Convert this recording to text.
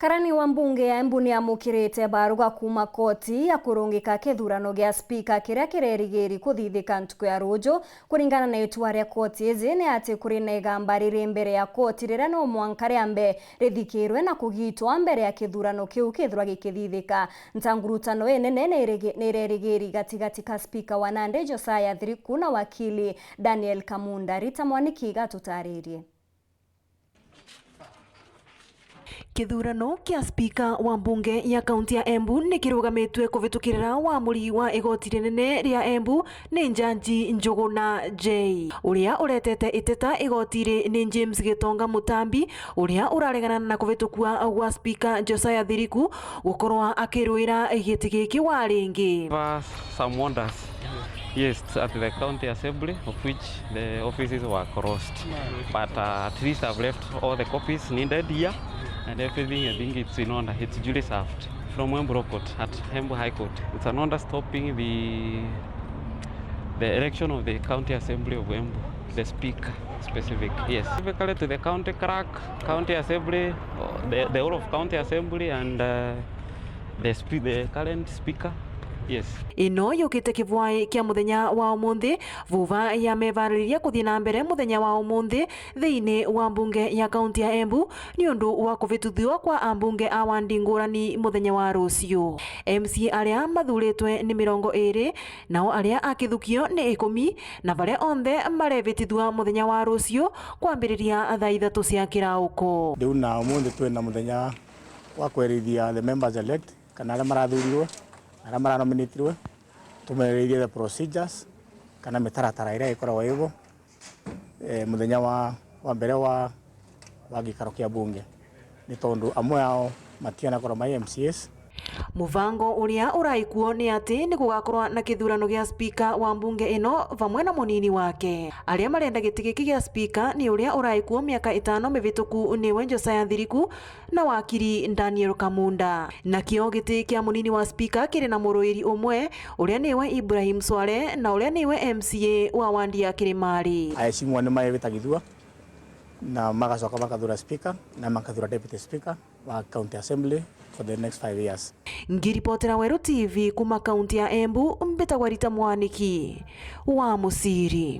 Karani wa mbunge ya Embu ni amukirite baruga kuma koti ya kurungika kithurano gia spika kiria kirerigiri kuthithika ntuku ya rujo. Kuringana na itua ria koti izi ni ati kuri na igamba riri mbere ya koti riria no mwanka riambe rithikirwe na kugitwa mbere ya kithurano kiu kithura gikithithika. Ntangurutano nene ni irerigiri gatigati ka spika wa Nandi Josiah Thiriku na wakili Daniel Kamunda. Rita Mwaniki gatutaririe. Kithurano kia spika wa mbunge ya kaunti ya Embu ni kirugamitwe kuvitukirira wamuri wa igoti rinene ria Embu ni Njanji Njuguna J. Uria uretete iteta igoti ni James Gitonga Mutambi uria uraregana na kuvitukua gwa spika Josiah Thiriku gukorwa akiruira giti giki wa ringi. Some wonders. Yes, at the county assembly, of which the offices were crossed, but at least I've left all the copies needed here, and everything I think it's in order. It's duly served from Embu Court at Embu High Court. It's an order stopping the election of the county assembly of Embu, the speaker specific. Yes, specifically to the county clerk, county assembly, the whole of county assembly, and the current speaker. Yes. Ino yukite kivwai kia muthenya wa umuthi vuva ya mevaririria kuthii na mbere muthenya wa umuthi thiini wa mbunge ya kaunti ya Embu ni undu wa kuvituthio kwa ambunge a wandi ngurani muthenya wa rucio. MC aria mathuritwe ni 20 nao aria akithukio ni 10 na varia onthe marevitithua muthenya wa rucio kwambiriria thaa 3 cia kirauko. Riu na umuthi twina muthenya wa kwerithia the members elect kana aria marathurirwe ara maranominatirwe tumereithia the procedures kana mitaratara iria ikoragwo igo muthenya wa mbere wa gikaro kia bunge ni tondu amwe ao matiana korwo mai MCAs. Muvango uria uraikuo ni ati ni gugakorwa na kithurano gia spika wa mbunge ino vamwe na munini wake. Aria marenda giti giki gia spika ni uria uraikuo miaka 5 mivituku niwe Josiah Thiriku na wakili Daniel Kamunda. Na kio giti kia munini wa spika kiri na muruiri umwe uria niwe Ibrahim Swale na uria niwe MCA wa wandi ya Kirimari. Aicimwa ni maevitagithua na magacoka makathura speaker na makathura deputy speaker wa county assembly for the next 5 years. Ngiripotera Weru TV kuma kaunti ya Embu, mbitagwa Rita Mwaniki wa Musiri.